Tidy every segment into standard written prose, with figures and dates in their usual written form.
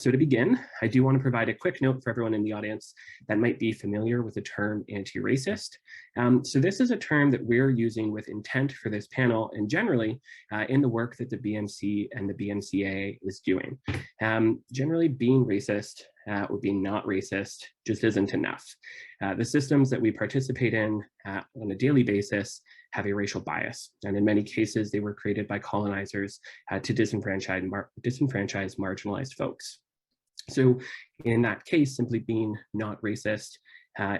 So to begin, I do want to provide a quick note for everyone in the audience that might be familiar with the term anti-racist. So this is a term that we're using with intent for this panel and generally in the work that the BMC and the BMCAA is doing. Generally being racist or being not racist just isn't enough. The systems that we participate in on a daily basis have a racial bias. And in many cases, they were created by colonizers to disenfranchise marginalized folks. So in that case, simply being not racist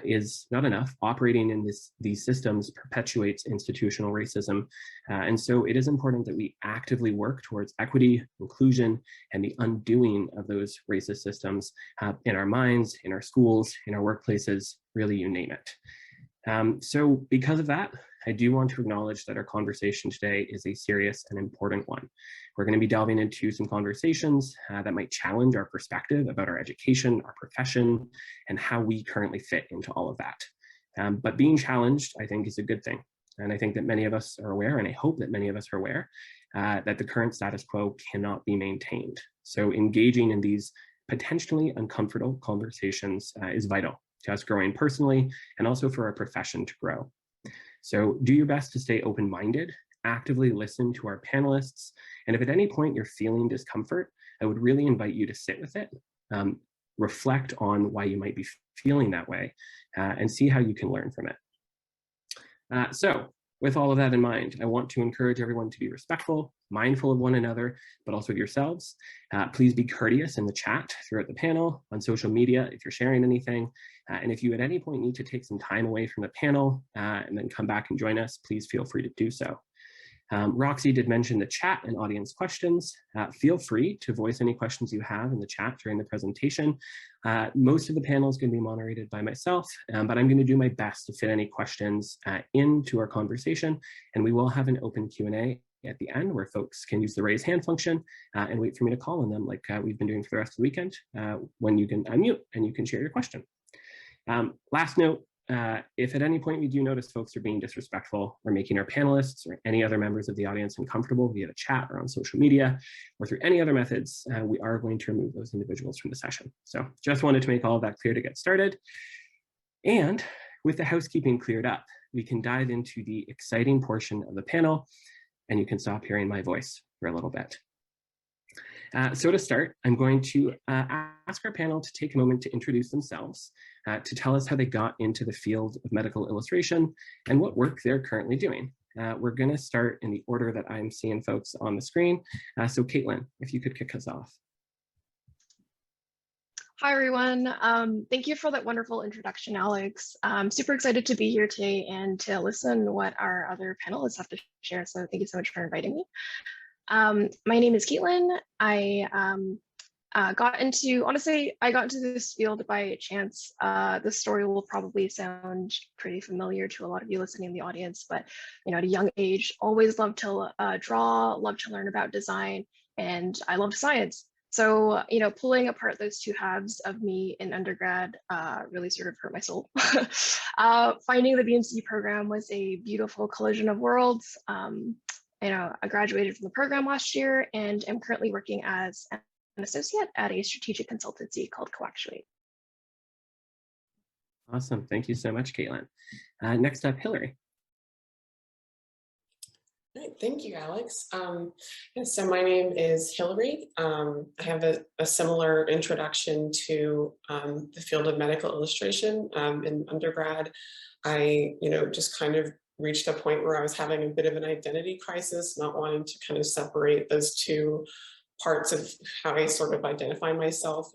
is not enough. Operating in these systems perpetuates institutional racism. And so it is important that we actively work towards equity, inclusion, and the undoing of those racist systems in our minds, in our schools, in our workplaces, really you name it. So because of that, I do want to acknowledge that our conversation today is a serious and important one. We're going to be delving into some conversations that might challenge our perspective about our education, our profession, and how we currently fit into all of that. But being challenged, I think, is a good thing. And I think that many of us are aware, and I hope that many of us are aware, that the current status quo cannot be maintained. So engaging in these potentially uncomfortable conversations is vital to us growing personally and also for our profession to grow. So do your best to stay open-minded, actively listen to our panelists, and if at any point you're feeling discomfort, I would really invite you to sit with it, reflect on why you might be feeling that way, and see how you can learn from it. So with all of that in mind, I want to encourage everyone to be respectful, mindful of one another, but also of yourselves. Please be courteous in the chat throughout the panel, on social media if you're sharing anything. And if you at any point need to take some time away from the panel and then come back and join us, please feel free to do so. Roxy did mention the chat and audience questions. Feel free to voice any questions you have in the chat during the presentation. Most of the panel is going to be moderated by myself, but I'm going to do my best to fit any questions into our conversation, and we will have an open Q&A at the end where folks can use the raise hand function and wait for me to call on them like we've been doing for the rest of the weekend when you can unmute and you can share your question. Last note, if at any point we do notice folks are being disrespectful or making our panelists or any other members of the audience uncomfortable via the chat or on social media or through any other methods, we are going to remove those individuals from the session. So just wanted to make all of that clear to get started. And with the housekeeping cleared up, we can dive into the exciting portion of the panel, and you can stop hearing my voice for a little bit. So to start, I'm going to ask our panel to take a moment to introduce themselves, to tell us how they got into the field of medical illustration and what work they're currently doing. We're going to start in the order that I'm seeing folks on the screen. So Caitlin, if you could kick us off. Hi, everyone. Thank you for that wonderful introduction, Alex. I'm super excited to be here today and to listen to what our other panelists have to share. So thank you so much for inviting me. My name is Caitlin. I got into this field by chance. This story will probably sound pretty familiar to a lot of you listening in the audience, but at a young age, always loved to draw, loved to learn about design, and I loved science. So, pulling apart those two halves of me in undergrad really sort of hurt my soul. Finding the BMC program was a beautiful collision of worlds. I graduated from the program last year and am currently working as an associate at a strategic consultancy called Coactuate. Awesome. Thank you so much, Caitlin. Next up, Hillary. Right, thank you, Alex. So my name is Hillary. I have a similar introduction to the field of medical illustration. In undergrad, I just kind of reached a point where I was having a bit of an identity crisis, not wanting to kind of separate those two parts of how I sort of identify myself,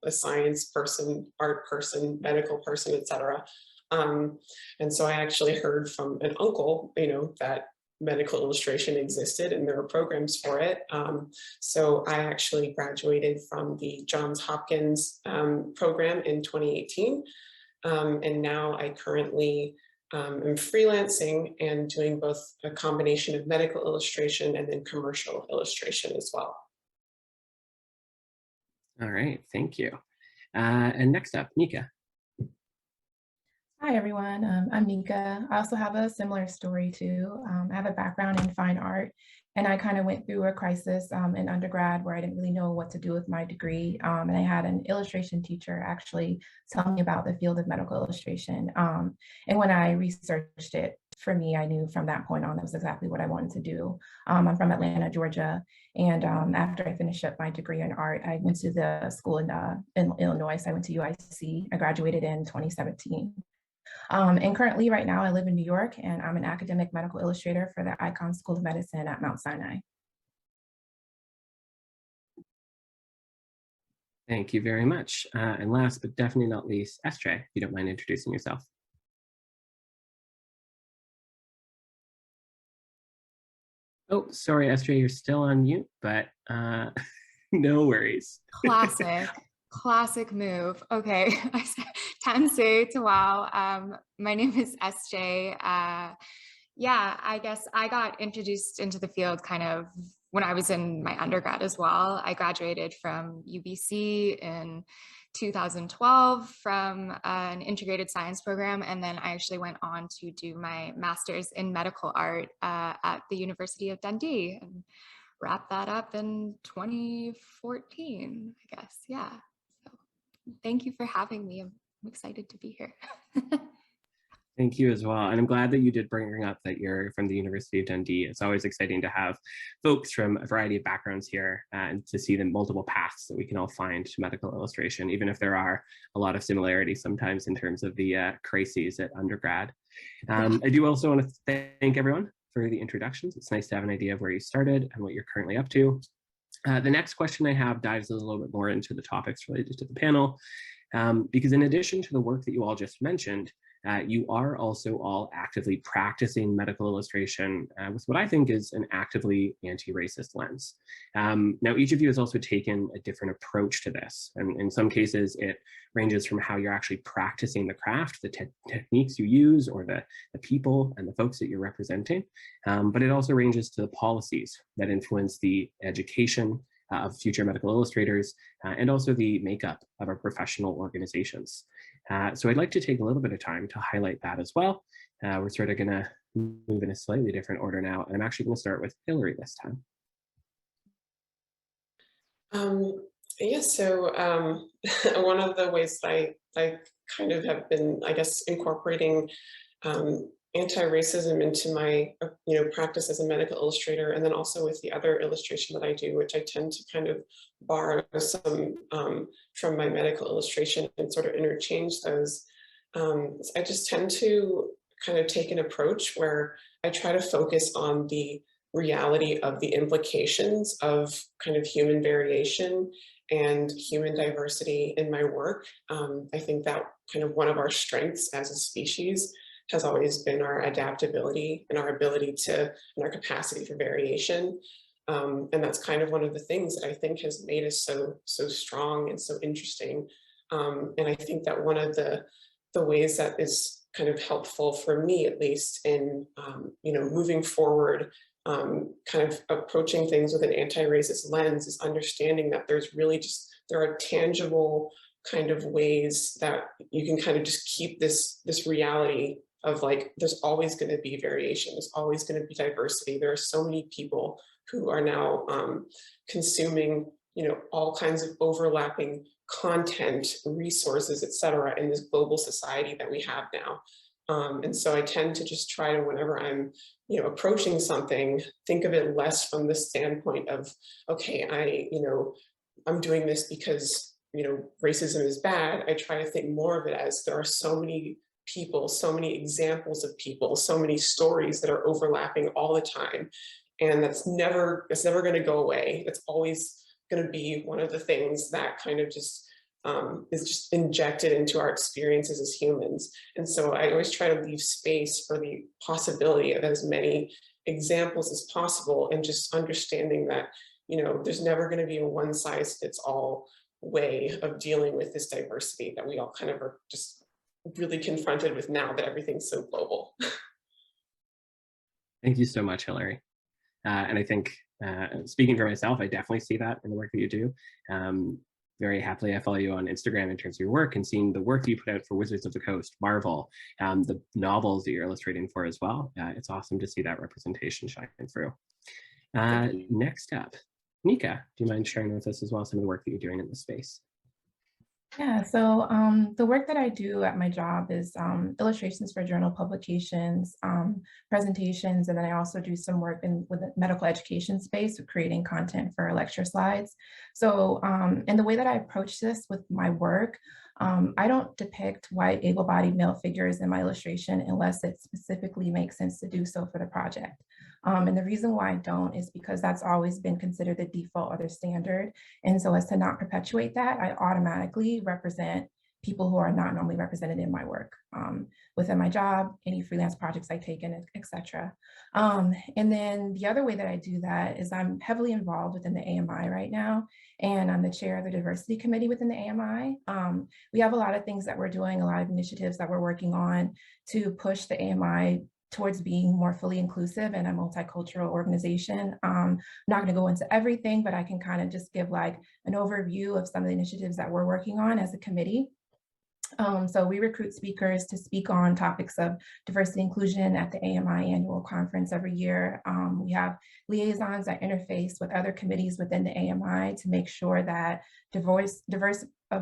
a science person, art person, medical person, etc. And so I actually heard from an uncle, that medical illustration existed and there were programs for it. So I actually graduated from the Johns Hopkins program in 2018. And now I currently am freelancing and doing both a combination of medical illustration and then commercial illustration as well. All right, thank you. And next up, Nika. Hi, everyone. I'm Nika. I also have a similar story too. I have a background in fine art And I kind of went through a crisis in undergrad where I didn't really know what to do with my degree. And I had an illustration teacher actually tell me about the field of medical illustration. And when I researched it, for me, I knew from that point on, that was exactly what I wanted to do. I'm from Atlanta, Georgia. And after I finished up my degree in art, I went to the school in Illinois. So I went to UIC. I graduated in 2017. And currently right now I live in New York, and I'm an academic medical illustrator for the Icahn School of Medicine at Mount Sinai. Thank you very much. And last but definitely not least, SJ, if you don't mind introducing yourself. Oh, sorry, SJ, you're still on mute, but no worries. Classic move. Okay, Tansei to wow. My name is SJ. Yeah, I guess I got introduced into the field kind of when I was in my undergrad as well. I graduated from UBC in 2012 from an integrated science program, and then I actually went on to do my master's in medical art at the University of Dundee and wrapped that up in 2014, I guess. Yeah. So thank you for having me. I'm excited to be here. Thank you as well. And I'm glad that you did bring up that you're from the University of Dundee. It's always exciting to have folks from a variety of backgrounds here and to see the multiple paths that we can all find to medical illustration, even if there are a lot of similarities sometimes in terms of the crises at undergrad. I do also want to thank everyone for the introductions. It's nice to have an idea of where you started and what you're currently up to. The next question I have dives a little bit more into the topics related to the panel, because in addition to the work that you all just mentioned, you are also all actively practicing medical illustration with what I think is an actively anti-racist lens. Now, each of you has also taken a different approach to this. And in some cases, it ranges from how you're actually practicing the craft, the techniques you use, or the people and the folks that you're representing. But it also ranges to the policies that influence the education of future medical illustrators and also the makeup of our professional organizations. So I'd like to take a little bit of time to highlight that as well. We're sort of going to move in a slightly different order now, and I'm actually going to start with Hillary this time. Yeah, so one of the ways that I kind of have been, I guess, incorporating anti-racism into my practice as a medical illustrator, and then also with the other illustration that I do, which I tend to kind of borrow some from my medical illustration and sort of interchange those. I just tend to kind of take an approach where I try to focus on the reality of the implications of kind of human variation and human diversity in my work. I think that kind of one of our strengths as a species has always been our adaptability and our ability to, and our capacity for variation. And that's kind of one of the things that I think has made us so strong and so interesting. And I think that one of the ways that is kind of helpful for me, at least, in moving forward, kind of approaching things with an anti-racist lens, is understanding that there's really there are tangible kind of ways that you can kind of just keep this reality of like, there's always going to be variation, there's always going to be diversity. There are so many people who are now consuming, all kinds of overlapping content, resources, et cetera, in this global society that we have now. And so I tend to just try to, whenever I'm, approaching something, think of it less from the standpoint of, okay, I'm doing this because, racism is bad. I try to think more of it as there are so many people, so many examples of people, so many stories that are overlapping all the time. And it's never going to go away. It's always going to be one of the things that kind of just is just injected into our experiences as humans. And so I always try to leave space for the possibility of as many examples as possible, and just understanding that, there's never going to be a one-size-fits-all way of dealing with this diversity that we all kind of are just really confronted with now that everything's so global. Thank you so much, Hillary. And I think, speaking for myself, I definitely see that in the work that you do. Very happily, I follow you on Instagram in terms of your work, and seeing the work that you put out for Wizards of the Coast, Marvel, the novels that you're illustrating for as well. It's awesome to see that representation shining through. Next up, Nika, do you mind sharing with us as well some of the work that you're doing in this space? Yeah, so the work that I do at my job is illustrations for journal publications, presentations, and then I also do some work with the medical education space of creating content for lecture slides. So, and the way that I approach this with my work, I don't depict white, able-bodied male figures in my illustration unless it specifically makes sense to do so for the project. And the reason why I don't is because that's always been considered the default or the standard. And so as to not perpetuate that, I automatically represent people who are not normally represented in my work within my job, any freelance projects I take in, et cetera. And then the other way that I do that is I'm heavily involved within the AMI right now, and I'm the chair of the diversity committee within the AMI. We have a lot of things that we're doing, a lot of initiatives that we're working on to push the AMI towards being more fully inclusive and a multicultural organization. I'm not going to go into everything, but I can kind of just give like an overview of some of the initiatives that we're working on as a committee. So we recruit speakers to speak on topics of diversity and inclusion at the AMI annual conference every year. We have liaisons that interface with other committees within the AMI to make sure that diverse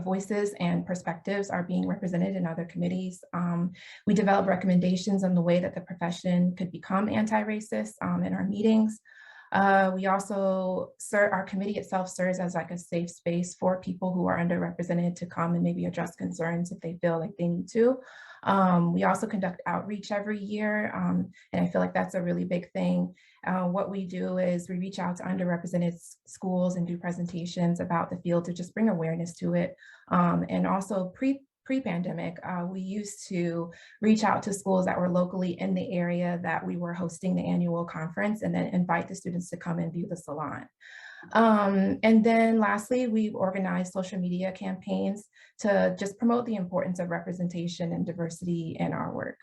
voices and perspectives are being represented in other committees. We develop recommendations on the way that the profession could become anti-racist in our meetings. We also, our committee itself serves as like a safe space for people who are underrepresented to come and maybe address concerns if they feel like they need to. We also conduct outreach every year, and I feel like that's a really big thing. What we do is we reach out to underrepresented schools and do presentations about the field to just bring awareness to it. And also pre-pandemic, we used to reach out to schools that were locally in the area that we were hosting the annual conference and then invite the students to come and view the salon. And then lastly, we've organized social media campaigns to just promote the importance of representation and diversity in our work.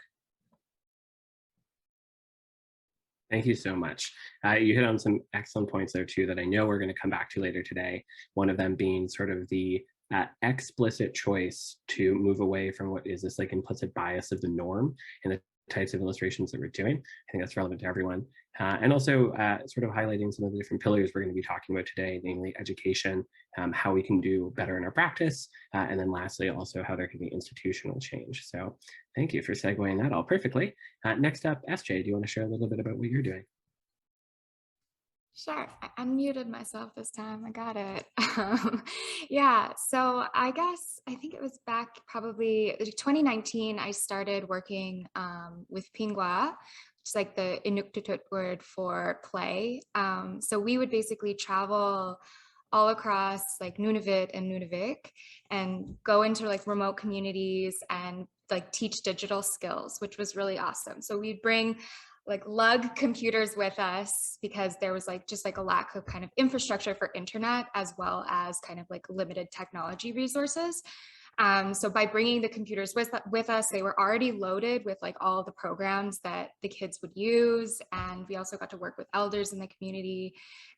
Thank you so much. You hit on some excellent points there too that I know we're going to come back to later today. One of them being sort of the explicit choice to move away from what is this like implicit bias of the norm and the types of illustrations that we're doing. I think that's relevant to everyone. And also sort of highlighting some of the different pillars we're going to be talking about today, namely education, how we can do better in our practice, and then lastly, also how there can be institutional change. So thank you for segueing that all perfectly. Next up, SJ, do you want to share a little bit about what you're doing? Sure, I unmuted myself this time, I got it. Yeah, so I think it was back probably 2019, I started working with Pingwa, which is like the Inuktitut word for play. So we would basically travel all across like Nunavut and Nunavik and go into like remote communities and like teach digital skills, which was really awesome. So we'd bring like lug computers with us because there was like just like a lack of kind of infrastructure for internet as well as kind of like limited technology resources. So by bringing the computers with us, they were already loaded with like all the programs that the kids would use. And we also got to work with elders in the community.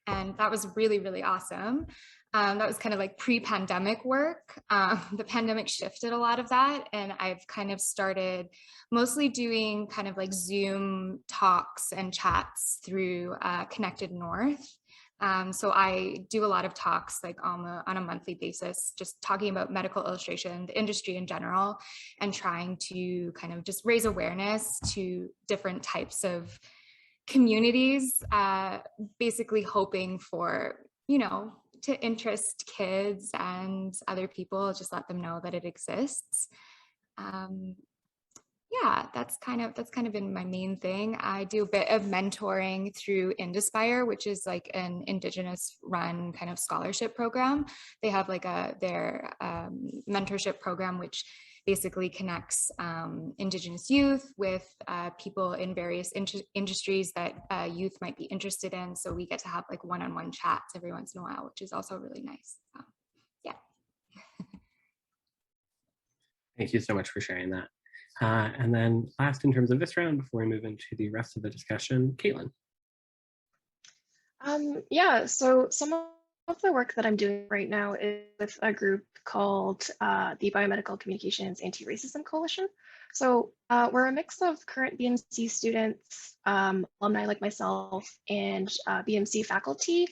And that was really, really awesome. That was kind of like pre-pandemic work. The pandemic shifted a lot of that. And I've kind of started mostly doing kind of like Zoom talks and chats through Connected North. So I do a lot of talks like on a monthly basis, just talking about medical illustration, the industry in general, and trying to kind of just raise awareness to different types of communities, basically hoping for, you know, to interest kids and other people, just let them know that it exists. Yeah, that's kind of been my main thing. I do a bit of mentoring through Indispire, which is like an Indigenous run kind of scholarship program. They have like their mentorship program, which basically connects Indigenous youth with people in various industries that youth might be interested in. So we get to have like one-on-one chats every once in a while, which is also really nice. Yeah. Thank you so much for sharing that. And then last in terms of this round, before we move into the rest of the discussion, Caitlin. Yeah, so some of the work that I'm doing right now is with a group called the Biomedical Communications Anti-Racism Coalition. So we're a mix of current BMC students, alumni like myself, and BMC faculty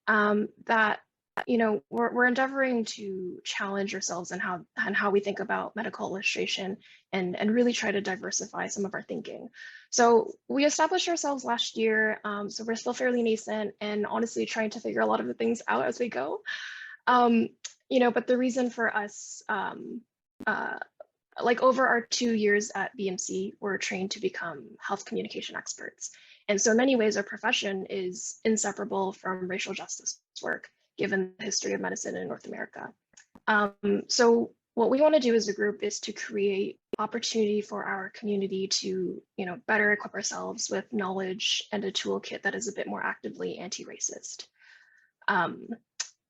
that, you know, we're endeavoring to challenge ourselves and how we think about medical illustration and really try to diversify some of our thinking. So we established ourselves last year, so we're still fairly nascent and honestly trying to figure a lot of the things out as we go. You know, but the reason for us, like over our 2 years at BMC, we're trained to become health communication experts. And so in many ways, our profession is inseparable from racial justice work, given the history of medicine in North America. So what we want to do as a group is to create opportunity for our community to, you know, better equip ourselves with knowledge and a toolkit that is a bit more actively anti-racist.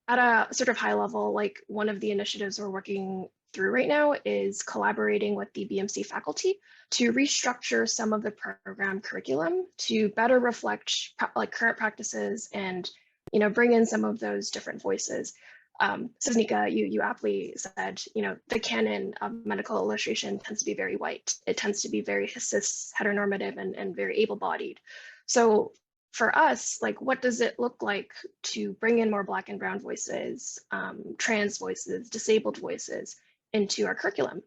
At a sort of high level, like one of the initiatives we're working through right now is collaborating with the BMC faculty to restructure some of the program curriculum to better reflect like current practices and, you know, bring in some of those different voices. SciVizNYC, you aptly said, you know, the canon of medical illustration tends to be very white. It tends to be very cis, heteronormative, and very able-bodied. So for us, like, what does it look like to bring in more Black and Brown voices, trans voices, disabled voices into our curriculum?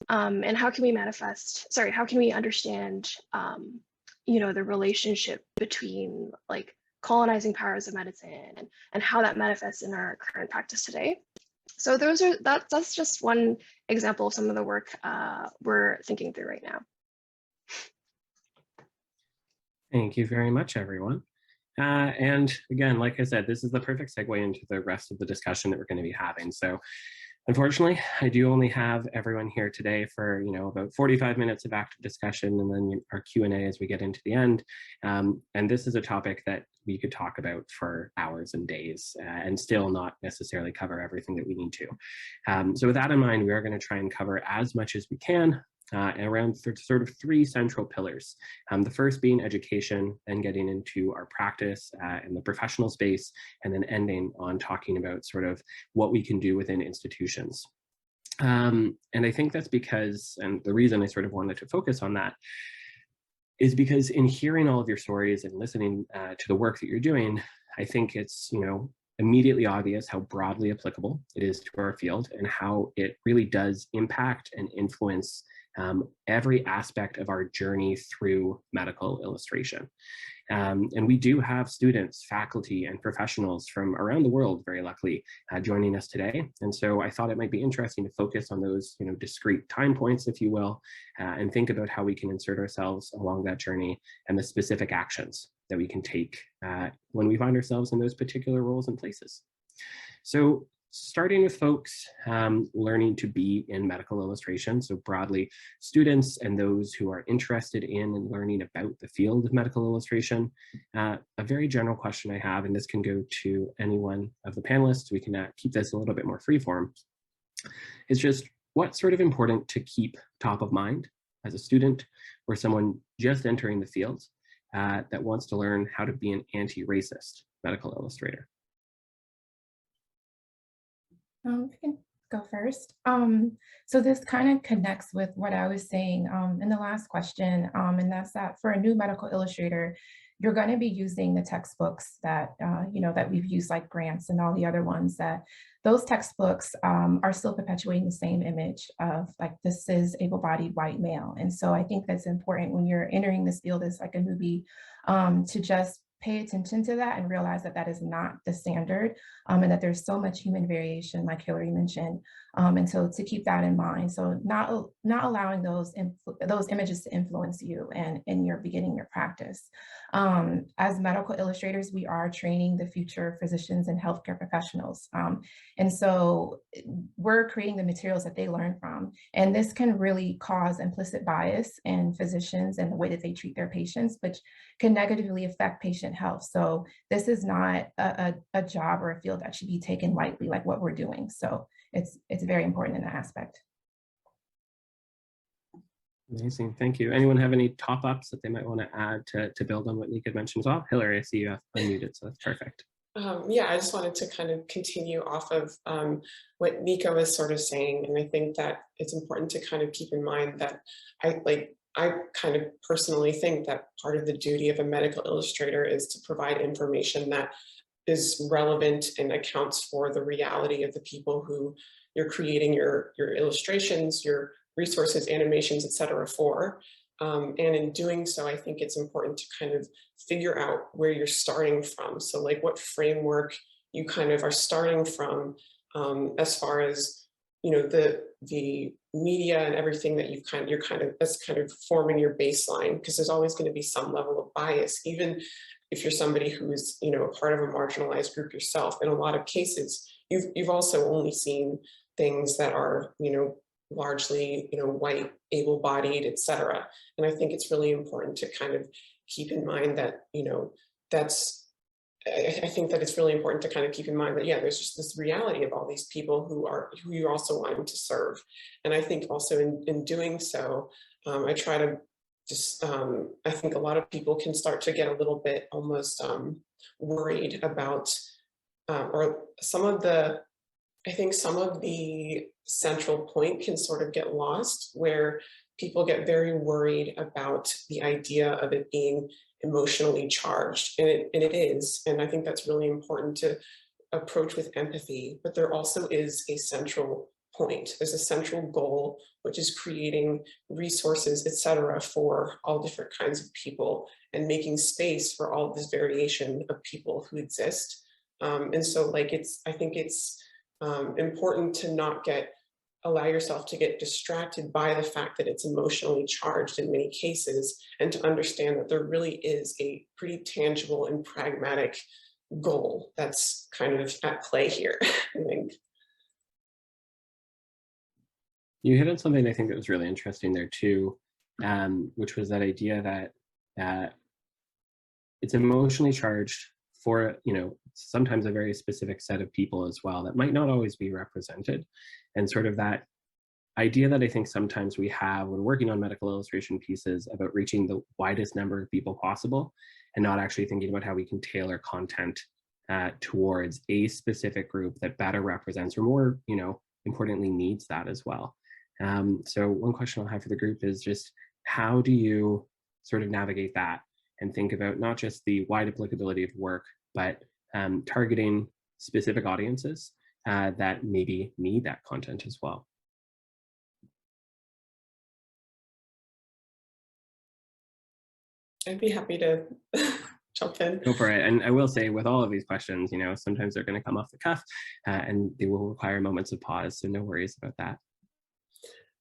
And how can we how can we understand, you know, the relationship between like colonizing powers of medicine and how that manifests in our current practice today? So that's just one example of some of the work we're thinking through right now. Thank you very much, everyone. And again, like I said, this is the perfect segue into the rest of the discussion that we're going to be having. So unfortunately, I do only have everyone here today for, you know, about 45 minutes of active discussion and then our Q&A as we get into the end. And this is a topic that we could talk about for hours and days and still not necessarily cover everything that we need to. So with that in mind, we are going to try and cover as much as we can around sort of three central pillars. The first being education, then getting into our practice in the professional space, and then ending on talking about sort of what we can do within institutions. And I think that's because, and the reason I sort of wanted to focus on that is because in hearing all of your stories and listening to the work that you're doing, I think it's, you know, immediately obvious how broadly applicable it is to our field and how it really does impact and influence every aspect of our journey through medical illustration. And we do have students, faculty, and professionals from around the world, very luckily, joining us today. And so I thought it might be interesting to focus on those, you know, discrete time points, if you will, and think about how we can insert ourselves along that journey and the specific actions that we can take when we find ourselves in those particular roles and places. So starting with folks learning to be in medical illustration, so broadly students and those who are interested in and learning about the field of medical illustration. A very general question I have, and this can go to any one of the panelists, we can keep this a little bit more freeform, is just what's sort of important to keep top of mind as a student or someone just entering the field that wants to learn how to be an anti-racist medical illustrator. I can go first. So this kind of connects with what I was saying in the last question, and that's that for a new medical illustrator, you're going to be using the textbooks that, you know, that we've used, like grants and all the other ones. That those textbooks are still perpetuating the same image of like, this is able-bodied white male. And so I think that's important when you're entering this field as like a newbie to just pay attention to that and realize that that is not the standard, and that there's so much human variation, like Hillary mentioned. And so to keep that in mind, so not allowing those images to influence you and in your beginning your practice. As medical illustrators, we are training the future physicians and healthcare professionals. And so we're creating the materials that they learn from. And this can really cause implicit bias in physicians and the way that they treat their patients, which can negatively affect patient health. So this is not a job or a field that should be taken lightly, like what we're doing. So it's very important in that aspect. Amazing, thank you. Anyone have any top-ups that they might want to add to build on what Nika mentioned as well? Hillary, I see you have unmuted, so that's perfect. Yeah, I just wanted to kind of continue off of what Nika was sort of saying. And I think that it's important to kind of keep in mind that I kind of personally think that part of the duty of a medical illustrator is to provide information that is relevant and accounts for the reality of the people who you're creating your illustrations, your resources, animations, etc. for. And in doing so, I think it's important to kind of figure out where you're starting from. So like what framework you kind of are starting from as far as, you know, the media and everything that that's kind of forming your baseline, because there's always going to be some level of bias, even if you're somebody who is, you know, a part of a marginalized group yourself. In a lot of cases, you've also only seen things that are, you know, largely, you know, white, able-bodied, etc. And I think it's really important to kind of keep in mind that, you know, I think that it's really important to kind of keep in mind that, yeah, there's just this reality of all these people who you're also wanting to serve. And I think also in doing so, I try to just, I think a lot of people can start to get a little bit almost worried about, or I think some of the central point can sort of get lost, where people get very worried about the idea of it being emotionally charged, and it is. And I think that's really important to approach with empathy, but there also is a central point. There's a central goal, which is creating resources, etc., for all different kinds of people and making space for all this variation of people who exist. And so like I think it's important to not allow yourself to get distracted by the fact that it's emotionally charged in many cases, and to understand that there really is a pretty tangible and pragmatic goal that's kind of at play here, I think. You hit on something I think that was really interesting there too, which was that idea that it's emotionally charged for, you know, sometimes a very specific set of people as well that might not always be represented. And sort of that idea that I think sometimes we have when working on medical illustration pieces about reaching the widest number of people possible, and not actually thinking about how we can tailor content towards a specific group that better represents, or more, you know, importantly, needs that as well. So one question I'll have for the group is just, how do you sort of navigate that and think about not just the wide applicability of work, but targeting specific audiences that maybe need that content as well? I'd be happy to jump in. Go for it. And I will say, with all of these questions, you know, sometimes they're going to come off the cuff and they will require moments of pause. So no worries about that.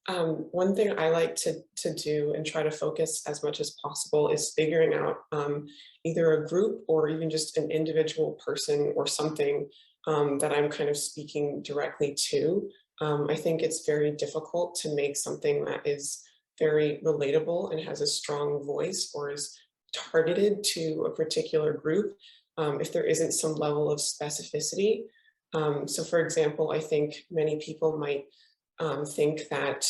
One thing I like to do and try to focus as much as possible is figuring out either a group or even just an individual person or something that I'm kind of speaking directly to. I think it's very difficult to make something that is very relatable and has a strong voice or is targeted to a particular group if there isn't some level of specificity. So for example, I think many people might think that,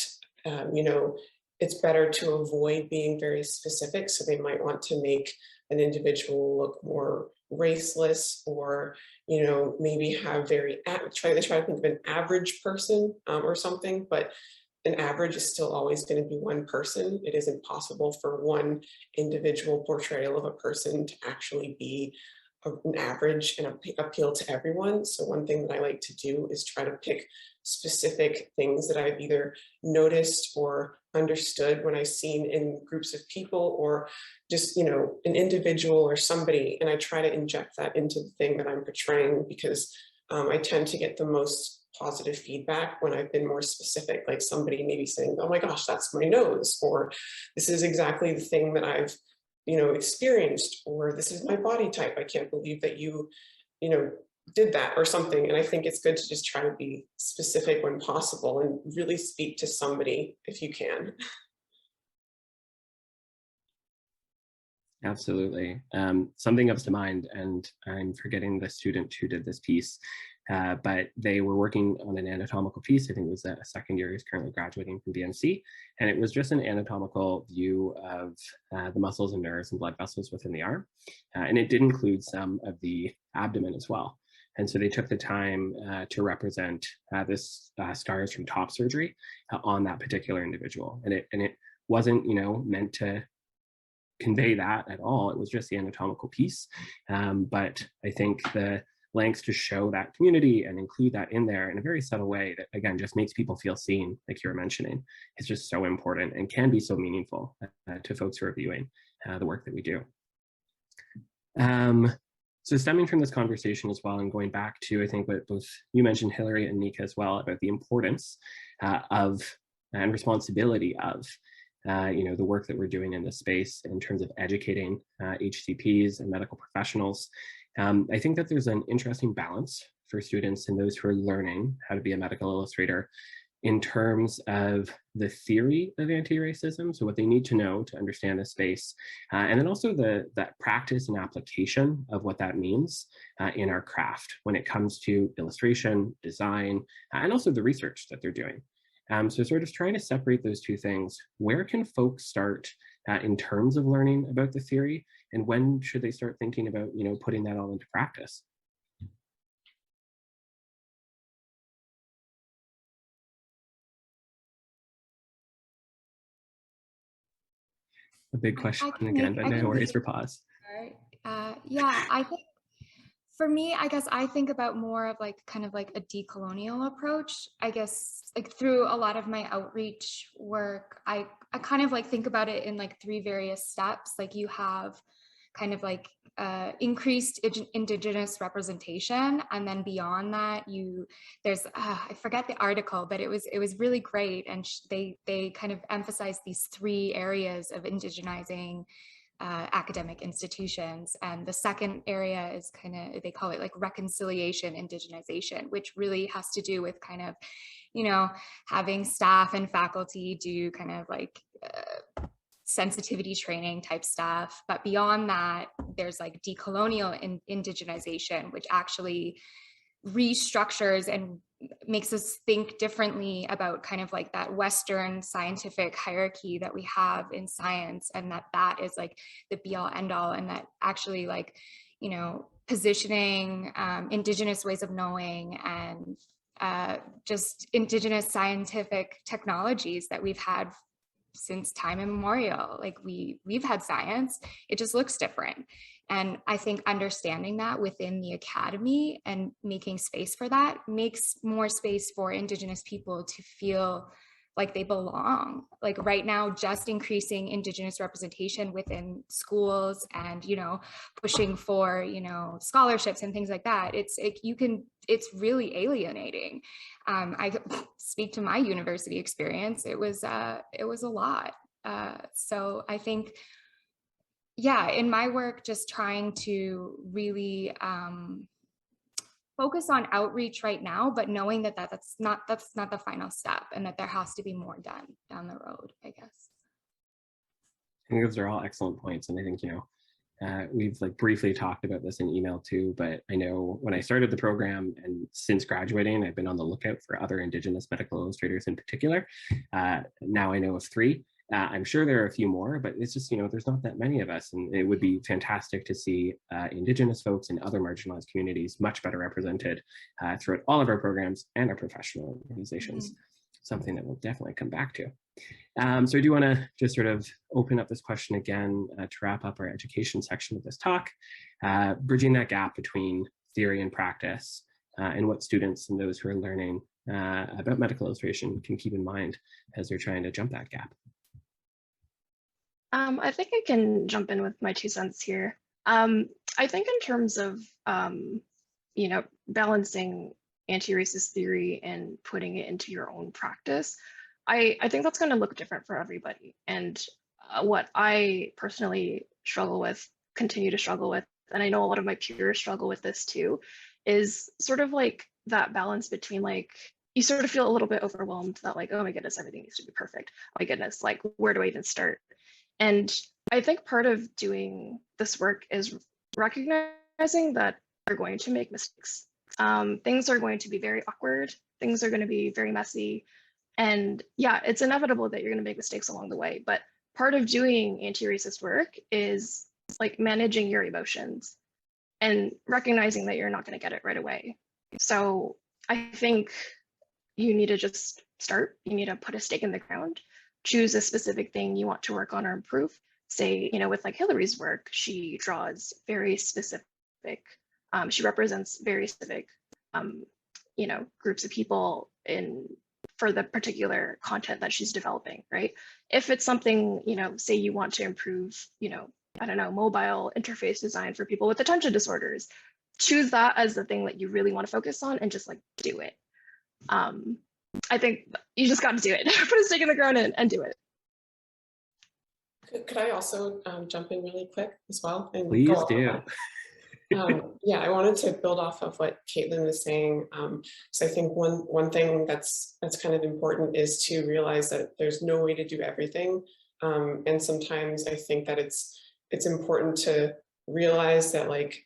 you know, it's better to avoid being very specific. So they might want to make an individual look more raceless, or, you know, maybe have try to think of an average person or something, but an average is still always going to be one person. It isn't possible for one individual portrayal of a person to actually be an average and appeal to everyone. So one thing that I like to do is try to pick specific things that I've either noticed or understood when I've seen in groups of people, or just, you know, an individual or somebody, and I try to inject that into the thing that I'm portraying, because I tend to get the most positive feedback when I've been more specific, like somebody maybe saying, oh my gosh, that's my nose, or this is exactly the thing that I've, you know, experienced, or this is my body type. I can't believe that you know, did that, or something. And I think it's good to just try to be specific when possible and really speak to somebody if you can. Absolutely. Something comes to mind, and I'm forgetting the student who did this piece, but they were working on an anatomical piece. I think it was a second year, he's currently graduating from BMC, and it was just an anatomical view of the muscles and nerves and blood vessels within the arm. And it did include some of the abdomen as well. And so they took the time to represent this scars from top surgery on that particular individual. And it wasn't, meant to convey that at all. It was just the anatomical piece. But I think the lengths to show that community and include that in there in a very subtle way that, again, just makes people feel seen, like you were mentioning, is just so important and can be so meaningful to folks who are viewing the work that we do. So stemming from this conversation as well, and going back to, I think, what both you mentioned, Hillary and Nika, as well, about the importance of and responsibility of the work that we're doing in this space in terms of educating HCPs and medical professionals. I think that there's an interesting balance for students and those who are learning how to be a medical illustrator in terms of the theory of anti-racism, so what they need to know to understand the space, and then also that practice and application of what that means in our craft when it comes to illustration, design, and also the research that they're doing. So sort of trying to separate those two things. Where can folks start in terms of learning about the theory, and when should they start thinking about putting that all into practice? A big question again, but no worries for pause. Yeah, I think for me, I guess I think about more of kind of a decolonial approach. I guess through a lot of my outreach work, I kind of think about it in three various steps. You have kind of increased Indigenous representation, and then beyond that, there's I forget the article, but it was really great, and they kind of emphasize these three areas of indigenizing academic institutions. And the second area is they call it reconciliation indigenization, which really has to do with kind of having staff and faculty do kind of sensitivity training type stuff. But beyond that, there's decolonial indigenization, which actually restructures and makes us think differently about kind of that Western scientific hierarchy that we have in science, and that is the be all end all, and that actually positioning Indigenous ways of knowing and just Indigenous scientific technologies that we've had since time immemorial. We've had science, it just looks different. And I think understanding that within the academy and making space for that makes more space for Indigenous people to feel like they belong. Right now, just increasing Indigenous representation within schools and, pushing for, scholarships and things like that, it's really alienating. I speak to my university experience. It was a lot. So I think, yeah, in my work, just trying to really focus on outreach right now, but knowing that that's not the final step, and that there has to be more done down the road, I guess. I think those are all excellent points. And I think, we've briefly talked about this in email too, but I know when I started the program and since graduating, I've been on the lookout for other Indigenous medical illustrators in particular. Now I know of 3. I'm sure there are a few more, but it's just, there's not that many of us, and it would be fantastic to see Indigenous folks and other marginalized communities much better represented throughout all of our programs and our professional organizations. Something that we'll definitely come back to. So I do want to just sort of open up this question again to wrap up our education section of this talk, bridging that gap between theory and practice, and what students and those who are learning about medical illustration can keep in mind as they're trying to jump that gap. I think I can jump in with my 2 cents here. I think in terms of, balancing anti-racist theory and putting it into your own practice, I think that's going to look different for everybody. And what I personally continue to struggle with, and I know a lot of my peers struggle with this too, is sort of that balance between you sort of feel a little bit overwhelmed that oh my goodness, everything needs to be perfect. Oh my goodness, where do I even start? And I think part of doing this work is recognizing that they're going to make mistakes. Things are going to be very awkward. Things are going to be very messy. And yeah, it's inevitable that you're going to make mistakes along the way. But part of doing anti-racist work is like managing your emotions and recognizing that you're not going to get it right away. So I think you need to just start. You need to put a stake in the ground, choose a specific thing you want to work on or improve. Say, you know, with like Hillary's work, she draws very specific, she represents very specific, you know, groups of people for the particular content that she's developing, right? If it's something, you know, say you want to improve, you know, I don't know, mobile interface design for people with attention disorders, choose that as the thing that you really want to focus on and just like do it. I think you just got to do it. Put a stake in the ground and do it. Could I also jump in really quick as well? And Please do. Yeah, I wanted to build off of what Caitlin was saying. So I think one thing that's kind of important is to realize that there's no way to do everything. And sometimes I think that it's important to realize that like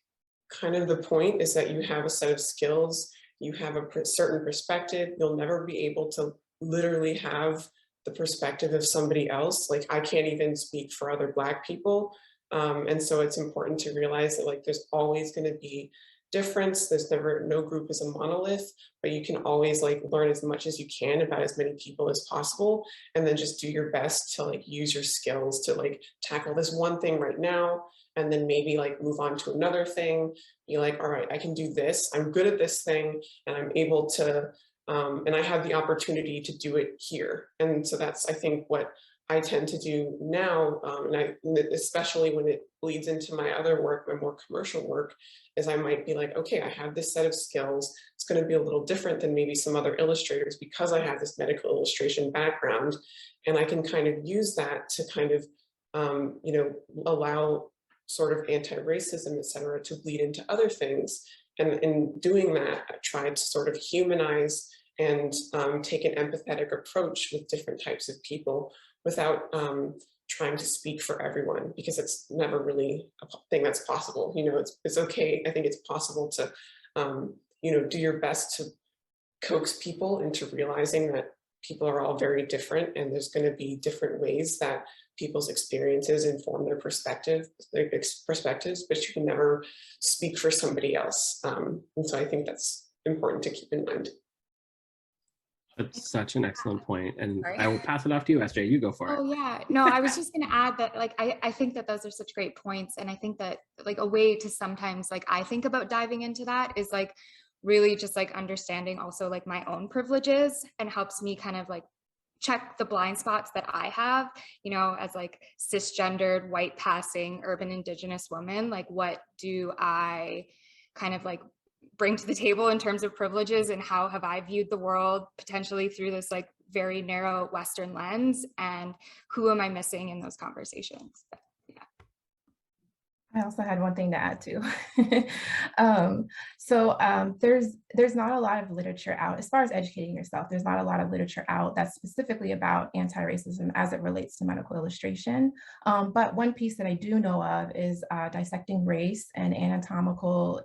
kind of the point is that you have a set of skills, you have a certain perspective. You'll never be able to literally have the perspective of somebody else. Like I can't even speak for other Black people. And so it's important to realize that like there's always going to be difference. There's no group is a monolith, but you can always like learn as much as you can about as many people as possible, and then just do your best to like use your skills to like tackle this one thing right now, and then maybe like move on to another thing. Be like, all right, I can do this. I'm good at this thing, and I'm able to, and I have the opportunity to do it here. And so that's, I think, what I tend to do now, and especially when it bleeds into my other work, my more commercial work, is I might be like, okay, I have this set of skills. It's going to be a little different than maybe some other illustrators because I have this medical illustration background, and I can kind of use that to kind of, you know, allow sort of anti-racism, et cetera, to bleed into other things. And in doing that, I tried to sort of humanize and take an empathetic approach with different types of people, without trying to speak for everyone, because it's never really a thing that's possible. You know, it's okay. I think it's possible to, you know, do your best to coax people into realizing that people are all very different, and there's going to be different ways that people's experiences inform their perspectives, but you can never speak for somebody else. And so I think that's important to keep in mind. That's such an excellent point. And Sorry. I will pass it off to you, SJ. You go for it. Oh yeah, no, I was just going to add that like, I think that those are such great points. And I think that like a way to sometimes like, I think about diving into that is like really just like understanding also like my own privileges, and helps me kind of like check the blind spots that I have, you know, as like cisgendered, white passing, urban Indigenous woman. Like what do I kind of like bring to the table in terms of privileges, and how have I viewed the world potentially through this like very narrow Western lens, and who am I missing in those conversations? Yeah. I also had one thing to add too. There's not a lot of literature out as far as educating yourself. There's not a lot of literature out that's specifically about anti-racism as it relates to medical illustration. But one piece that I do know of is Dissecting Race and Anatomical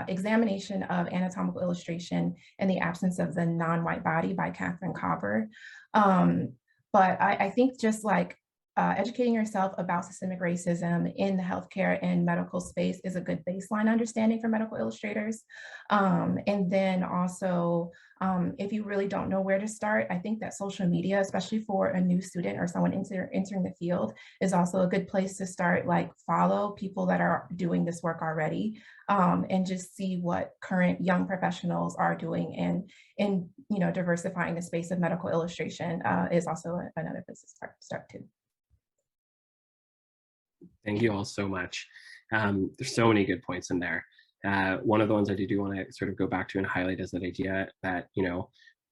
Examination of Anatomical Illustration in the Absence of the Non-White Body by Catherine Cobber. But I think just like educating yourself about systemic racism in the healthcare and medical space is a good baseline understanding for medical illustrators. And then also, if you really don't know where to start, I think that social media, especially for a new student or someone entering the field, is also a good place to start. Like follow people that are doing this work already, and just see what current young professionals are doing, and you know, diversifying the space of medical illustration is also another place to start too. Thank you all so much. There's so many good points in there. One of the ones I do want to sort of go back to and highlight is that idea that, you know,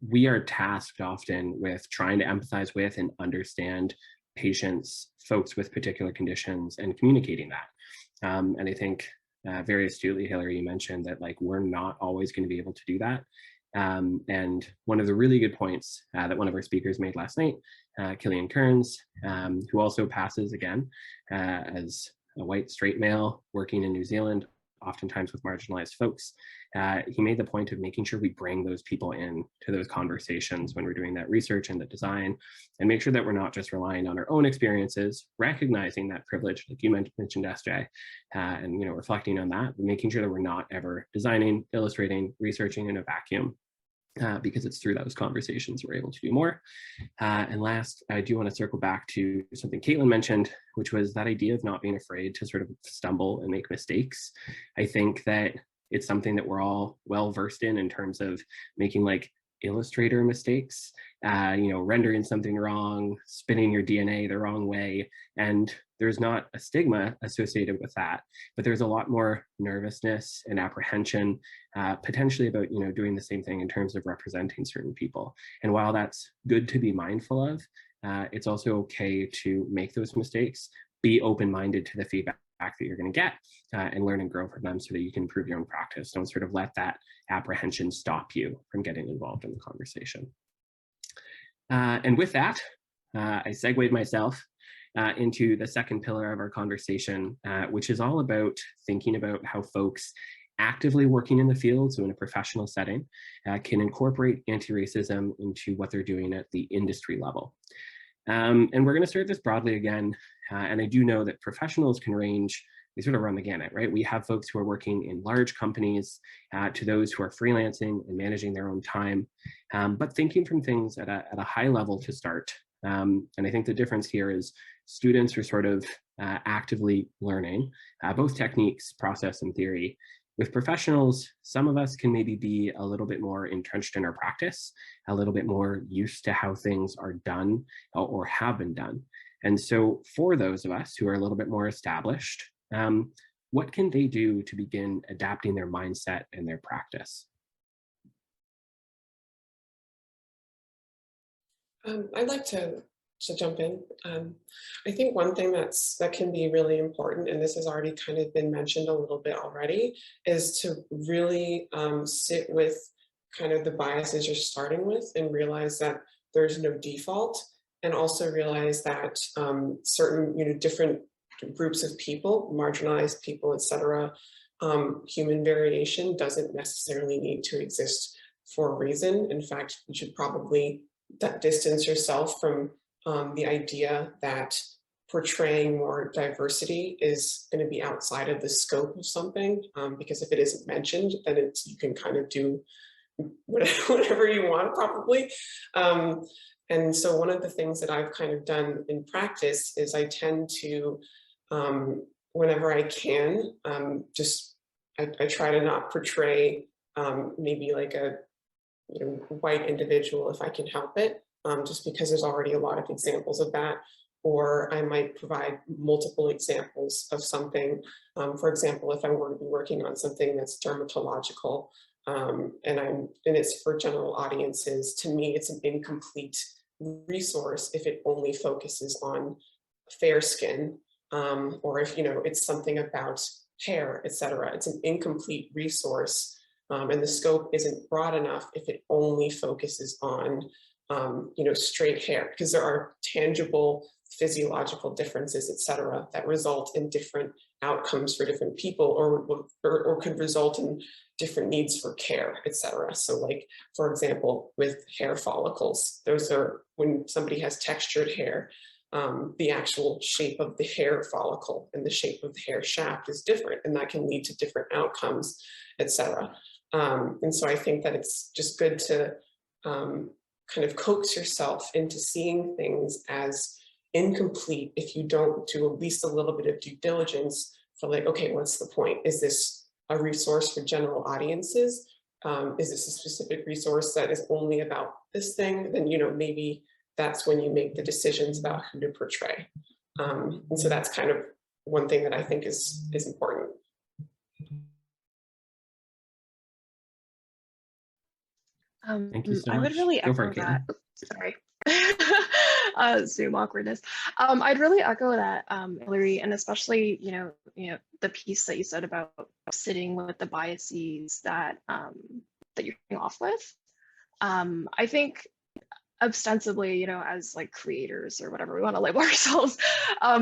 we are tasked often with trying to empathize with and understand patients, folks with particular conditions, and communicating that. And I think very astutely, Hillary, you mentioned that like we're not always going to be able to do that. And one of the really good points that one of our speakers made last night Killian Kearns, who also passes again as a white straight male working in New Zealand, oftentimes with marginalized folks. He made the point of making sure we bring those people in to those conversations when we're doing that research and the design, and make sure that we're not just relying on our own experiences, recognizing that privilege, like you mentioned, SJ, and reflecting on that, but making sure that we're not ever designing, illustrating, researching in a vacuum. Because it's through those conversations we're able to do more. And last, I do want to circle back to something Caitlin mentioned, which was that idea of not being afraid to sort of stumble and make mistakes. I think that it's something that we're all well versed in terms of making like Illustrator mistakes, rendering something wrong, spinning your DNA the wrong way. And there's not a stigma associated with that, but there's a lot more nervousness and apprehension, potentially about, doing the same thing in terms of representing certain people. And while that's good to be mindful of, it's also okay to make those mistakes, be open-minded to the feedback that you're going to get, and learn and grow from them so that you can improve your own practice. Don't sort of let that apprehension stop you from getting involved in the conversation. And with that, I segued myself into the second pillar of our conversation, which is all about thinking about how folks actively working in the field, so in a professional setting, can incorporate anti-racism into what they're doing at the industry level. And we're going to start this broadly again, and I do know that professionals can range, they sort of run the gamut, right? We have folks who are working in large companies, to those who are freelancing and managing their own time, but thinking from things at a high level to start. And I think the difference here is students are sort of actively learning both techniques, process, and theory. With professionals, some of us can maybe be a little bit more entrenched in our practice, a little bit more used to how things are done or have been done. And so for those of us who are a little bit more established, what can they do to begin adapting their mindset and their practice? I'd like to jump in. I think one thing that can be really important, and this has already kind of been mentioned a little bit already, is to really sit with kind of the biases you're starting with and realize that there's no default, and also realize that certain different groups of people, marginalized people, etc., human variation doesn't necessarily need to exist for a reason. In fact, you should probably distance yourself from the idea that portraying more diversity is going to be outside of the scope of something, because if it isn't mentioned, then you can kind of do whatever you want, probably. And so one of the things that I've kind of done in practice is I tend to, whenever I can, I try to not portray maybe like a white individual if I can help it, just because there's already a lot of examples of that. Or I might provide multiple examples of something. For example, if I were to be working on something that's dermatological, and it's for general audiences, to me, it's an incomplete resource if it only focuses on fair skin, or if it's something about hair, etc. It's an incomplete resource, and the scope isn't broad enough if it only focuses on straight hair, because there are tangible physiological differences, etc., that result in different outcomes for different people, or could result in different needs for care, etc. So like, for example, with hair follicles, those are when somebody has textured hair, the actual shape of the hair follicle and the shape of the hair shaft is different, and that can lead to different outcomes, etc. And so I think that it's just good to kind of coax yourself into seeing things as incomplete if you don't do at least a little bit of due diligence for like, okay, what's the point? Is this a resource for general audiences? Is this a specific resource that is only about this thing? Then, maybe that's when you make the decisions about who to portray. And so that's kind of one thing that I think is important. Thank you so much. I would really echo that. Sorry. Zoom awkwardness. I'd really echo that, Hillary, and especially, the piece that you said about sitting with the biases that that you're coming off with. I think ostensibly, you know, as like creators or whatever we want to label ourselves,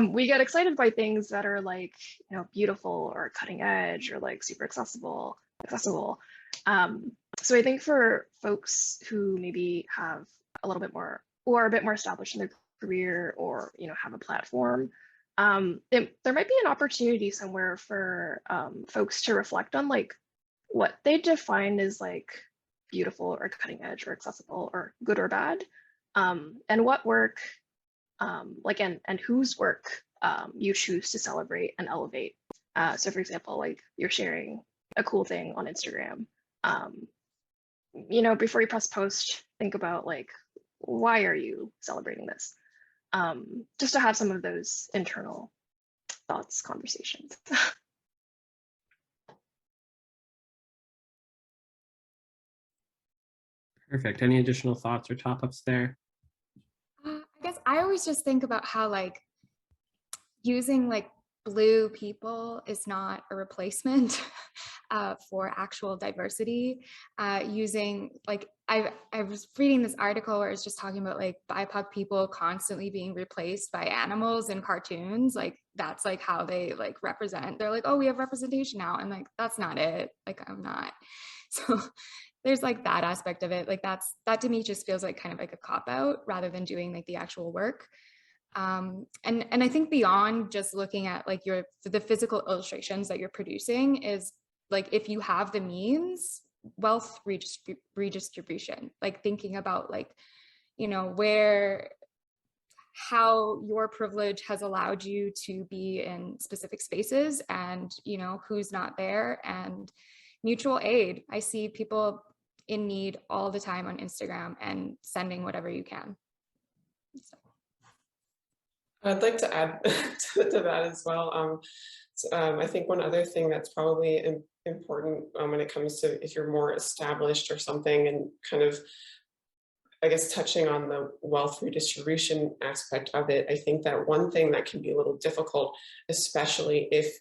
we get excited by things that are like, you know, beautiful or cutting edge or like super accessible. So I think for folks who maybe have a little bit more or a bit more established in their career, or, you know, have a platform, there might be an opportunity somewhere for folks to reflect on like what they define as like beautiful or cutting edge or accessible or good or bad, and what work, like, and whose work you choose to celebrate and elevate. So for example, like you're sharing a cool thing on Instagram, you know, before you press post, think about like, why are you celebrating this? Just to have some of those internal thoughts, conversations. Perfect. Any additional thoughts or top-ups there? I guess I always just think about how like using like blue people is not a replacement for actual diversity. Using like, I was reading this article where it's just talking about like BIPOC people constantly being replaced by animals in cartoons. Like that's like how they like represent. They're like, oh, we have representation now. And like, that's not it. Like I'm not. So there's like that aspect of it. Like that to me just feels like kind of like a cop out rather than doing like the actual work. And I think beyond just looking at like the physical illustrations that you're producing is like, if you have the means, wealth redistribution, like thinking about like, you know, how your privilege has allowed you to be in specific spaces and, you know, who's not there, and mutual aid. I see people in need all the time on Instagram and sending whatever you can. So. I'd like to add to that as well. I think one other thing that's probably important when it comes to if you're more established or something, and kind of, I guess, touching on the wealth redistribution aspect of it, I think that one thing that can be a little difficult, especially if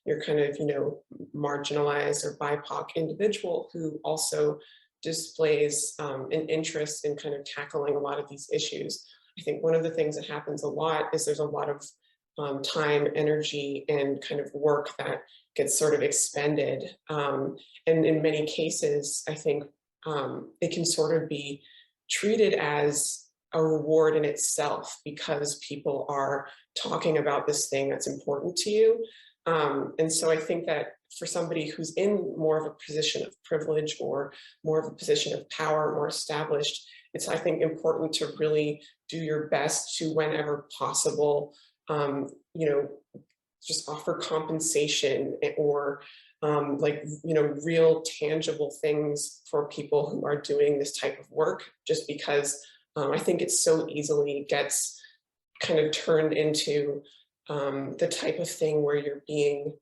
you're kind of, you know, marginalized or BIPOC individual who also displays an interest in kind of tackling a lot of these issues. I think one of the things that happens a lot is there's a lot of time, energy, and kind of work that gets sort of expended. And in many cases, I think it can sort of be treated as a reward in itself because people are talking about this thing that's important to you. And so I think that for somebody who's in more of a position of privilege or more of a position of power, more established, it's, I think, important to really do your best to, whenever possible, you know, just offer compensation or like, you know, real tangible things for people who are doing this type of work, just because I think it so easily gets kind of turned into the type of thing where you're being,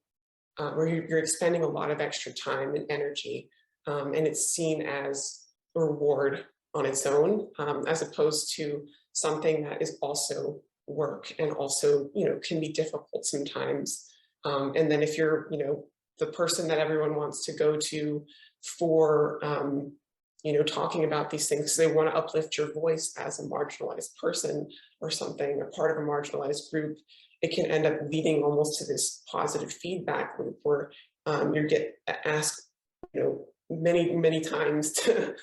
where you're expending a lot of extra time and energy, and it's seen as a reward on its own, as opposed to something that is also work and also, you know, can be difficult sometimes. And then if you're, you know, the person that everyone wants to go to for, you know, talking about these things, because they want to uplift your voice as a marginalized person or something, or part of a marginalized group, it can end up leading almost to this positive feedback loop where you get asked, you know, many times to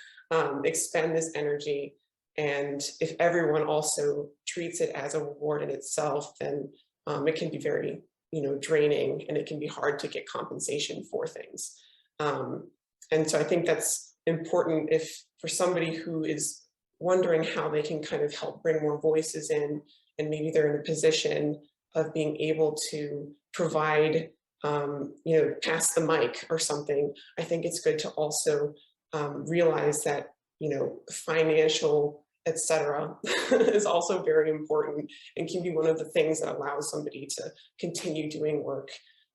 expend this energy. And if everyone also treats it as a reward in itself, then it can be very, you know, draining, and it can be hard to get compensation for things. And so I think that's important if for somebody who is wondering how they can kind of help bring more voices in, and maybe they're in a position of being able to provide, you know, pass the mic or something. I think it's good to also realize that, you know, financial, etc., is also very important and can be one of the things that allows somebody to continue doing work.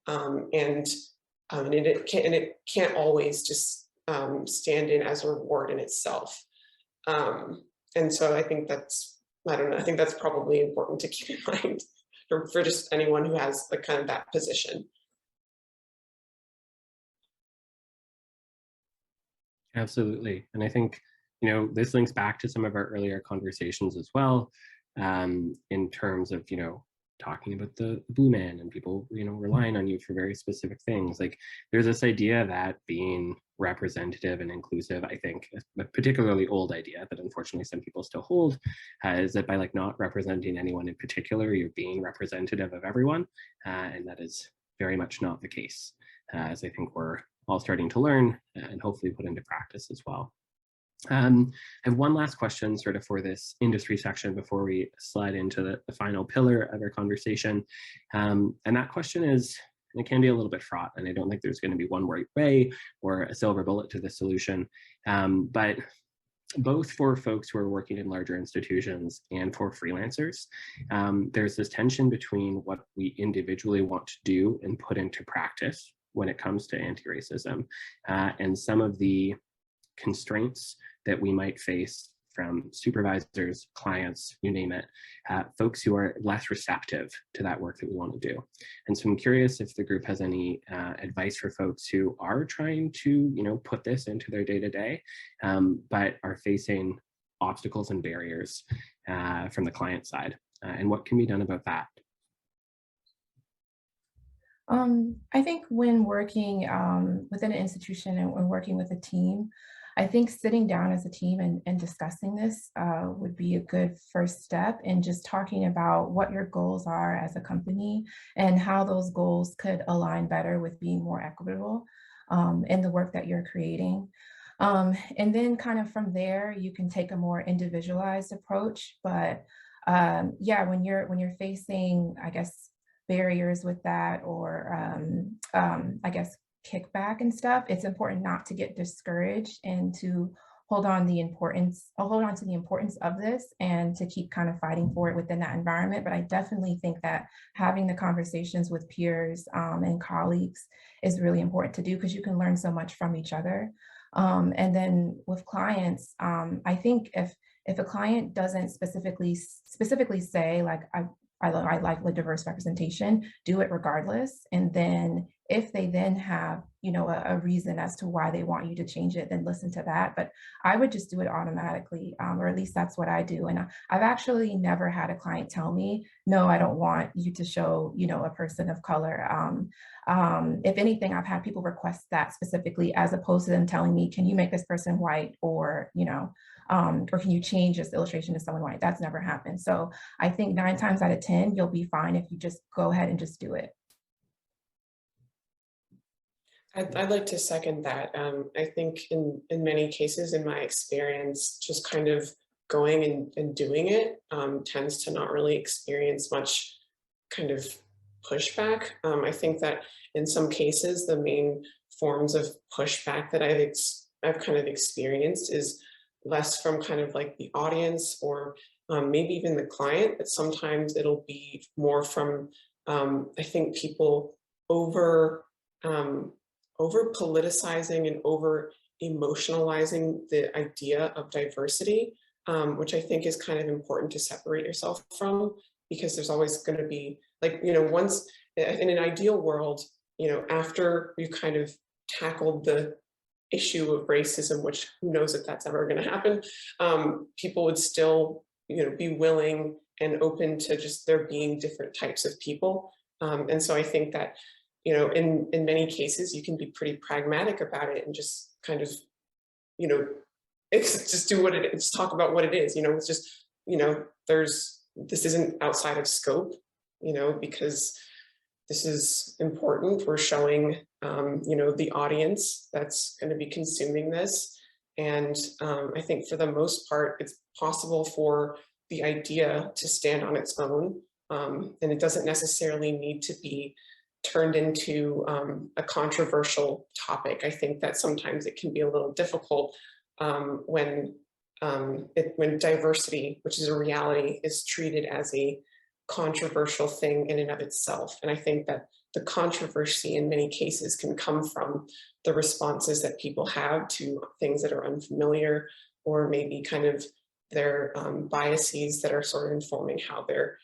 And it can't always just stand in as a reward in itself. And so I think that's, I don't know, I think that's probably important to keep in mind for just anyone who has like kind of that position. Absolutely. And I think you know, this links back to some of our earlier conversations as well, in terms of, you know, talking about the blue man and people, you know, relying on you for very specific things. Like there's this idea that being representative and inclusive, I think a particularly old idea that unfortunately some people still hold, is that by like not representing anyone in particular, you're being representative of everyone. And that is very much not the case, as I think we're all starting to learn and hopefully put into practice as well. I have one last question sort of for this industry section before we slide into the final pillar of our conversation. And that question is, and it can be a little bit fraught, and I don't think there's going to be one right way or a silver bullet to the solution. But both for folks who are working in larger institutions and for freelancers, there's this tension between what we individually want to do and put into practice when it comes to anti-racism, and some of the constraints that we might face from supervisors, clients, you name it, folks who are less receptive to that work that we want to do. And so I'm curious if the group has any advice for folks who are trying to, you know, put this into their day-to-day, but are facing obstacles and barriers from the client side, and what can be done about that? I think when working within an institution and when working with a team, I think sitting down as a team and discussing this would be a good first step in just talking about what your goals are as a company and how those goals could align better with being more equitable in the work that you're creating. And then kind of from there, you can take a more individualized approach. But yeah, when you're facing, I guess, barriers with that, or I guess kickback and stuff, it's important not to get discouraged and to hold on to the importance of this and to keep kind of fighting for it within that environment. But I definitely think that having the conversations with peers and colleagues is really important to do, because you can learn so much from each other. And then with clients, I think if a client doesn't specifically say like, I like the diverse representation, do it regardless. And then if they then have, you know, a reason as to why they want you to change it, then listen to that. But I would just do it automatically, or at least that's what I do. And I've actually never had a client tell me, no, I don't want you to show, you know, a person of color. If anything, I've had people request that specifically, as opposed to them telling me, can you make this person white, or, you know, or can you change this illustration to someone white? That's never happened. So I think 9 times out of 10, you'll be fine if you just go ahead and just do it. I'd like to second that. I think in many cases, in my experience, just kind of going and doing it tends to not really experience much kind of pushback. I think that in some cases, the main forms of pushback that I've kind of experienced is less from kind of like the audience or maybe even the client, but sometimes it'll be more from, I think, people over politicizing and over emotionalizing the idea of diversity, which I think is kind of important to separate yourself from, because there's always going to be, like, you know, once in an ideal world, you know, after you kind of tackled the issue of racism, which who knows if that's ever going to happen, people would still, you know, be willing and open to just there being different types of people. And so I think that, you know, in many cases, you can be pretty pragmatic about it and just kind of, you know, it's just do what it is, talk about what it is, you know, it's just, you know, this isn't outside of scope, you know, because this is important. We're showing, you know, the audience that's going to be consuming this. And I think for the most part, it's possible for the idea to stand on its own. And it doesn't necessarily need to be turned into a controversial topic. I think that sometimes it can be a little difficult when diversity, which is a reality, is treated as a controversial thing in and of itself. And I think that the controversy in many cases can come from the responses that people have to things that are unfamiliar, or maybe kind of their biases that are sort of informing how they're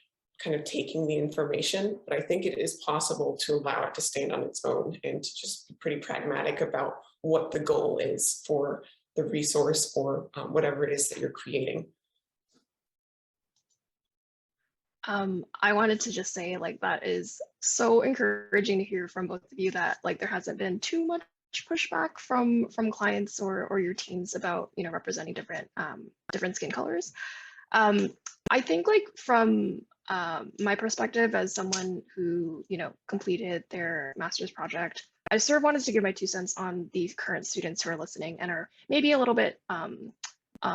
kind of taking the information. But I think it is possible to allow it to stand on its own and to just be pretty pragmatic about what the goal is for the resource or whatever it is that you're creating. I wanted to just say, like, that is so encouraging to hear from both of you, that like there hasn't been too much pushback from clients or your teams about, you know, representing different skin colors. I think, like, from my perspective as someone who, you know, completed their master's project, I sort of wanted to give my 2 cents on the current students who are listening and are maybe a little bit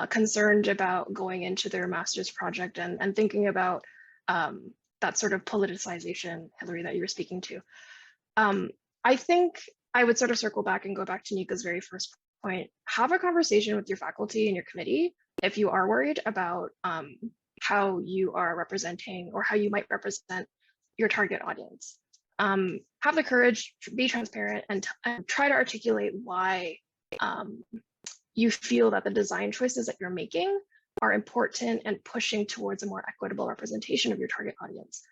concerned about going into their master's project and thinking about that sort of politicization, Hillary, that you were speaking to. I think I would sort of circle back and go back to Nika's very first point. Have a conversation with your faculty and your committee if you are worried about how you are representing or how you might represent your target audience. Have the courage to be transparent and try to articulate why you feel that the design choices that you're making are important and pushing towards a more equitable representation of your target audience.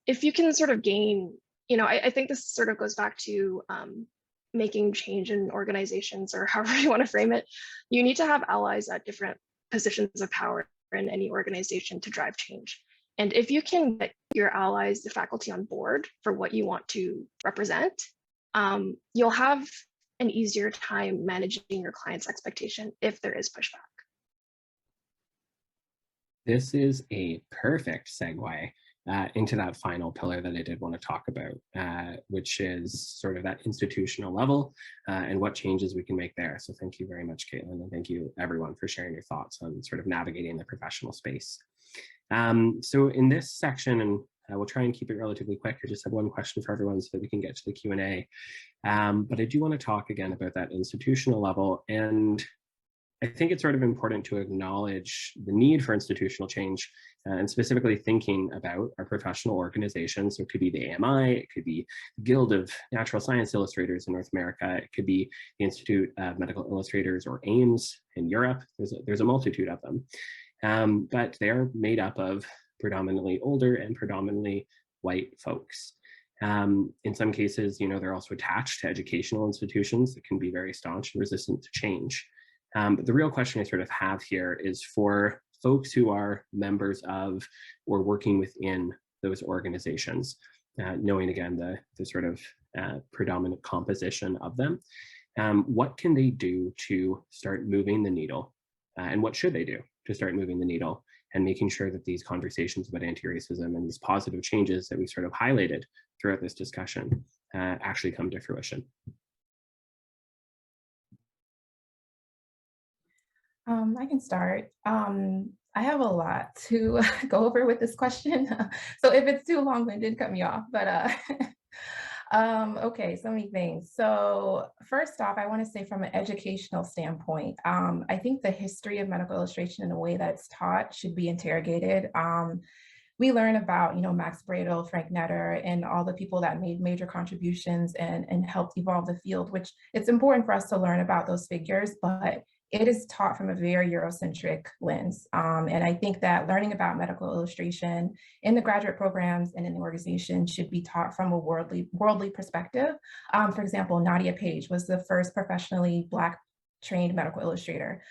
If you can sort of gain, you know, I think this sort of goes back to making change in organizations, or however you want to frame it. You need to have allies at different positions of power in any organization to drive change. And if you can get your allies, the faculty, on board for what you want to represent, you'll have an easier time managing your client's expectation if there is pushback. This is a perfect segue into that final pillar that I did want to talk about, which is sort of that institutional level and what changes we can make there. So thank you very much, Caitlin, and thank you everyone for sharing your thoughts on sort of navigating the professional space. So in this section, and we'll try and keep it relatively quick, I just have one question for everyone so that we can get to the Q&A. But I do want to talk again about that institutional level, and I think it's sort of important to acknowledge the need for institutional change, and specifically thinking about our professional organizations. So it could be the AMI, it could be the Guild of Natural Science Illustrators in North America, it could be the Institute of Medical Illustrators, or AIMS in Europe. There's a multitude of them, but they're made up of predominantly older and predominantly white folks. In some cases, you know, they're also attached to educational institutions that can be very staunch and resistant to change. But the real question I sort of have here is for folks who are members of or working within those organizations, knowing again the sort of predominant composition of them, what can they do to start moving the needle? And what should they do to start moving the needle and making sure that these conversations about anti-racism and these positive changes that we sort of highlighted throughout this discussion actually come to fruition? I can start. I have a lot to go over with this question. So if it's too long-winded, cut me off. But okay, so many things. So first off, I want to say from an educational standpoint, I think the history of medical illustration and the way that it's taught should be interrogated. We learn about, you know, Max Bradel, Frank Netter, and all the people that made major contributions and helped evolve the field, which it's important for us to learn about those figures, but it is taught from a very Eurocentric lens. And I think that learning about medical illustration in the graduate programs and in the organization should be taught from a worldly perspective. For example, Nadia Page was the first professionally Black trained medical illustrator.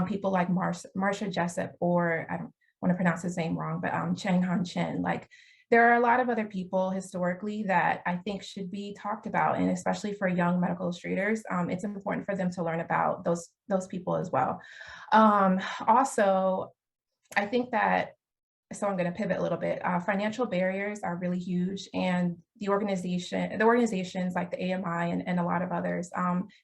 People like Marcia Jessup, or I don't want to pronounce his name wrong, but Chang, like, there are a lot of other people historically that I think should be talked about, and especially for young medical illustrators, it's important for them to learn about those people as well. Also, I think that, so I'm going to pivot a little bit. Financial barriers are really huge, and the organizations like the AMI and a lot of others,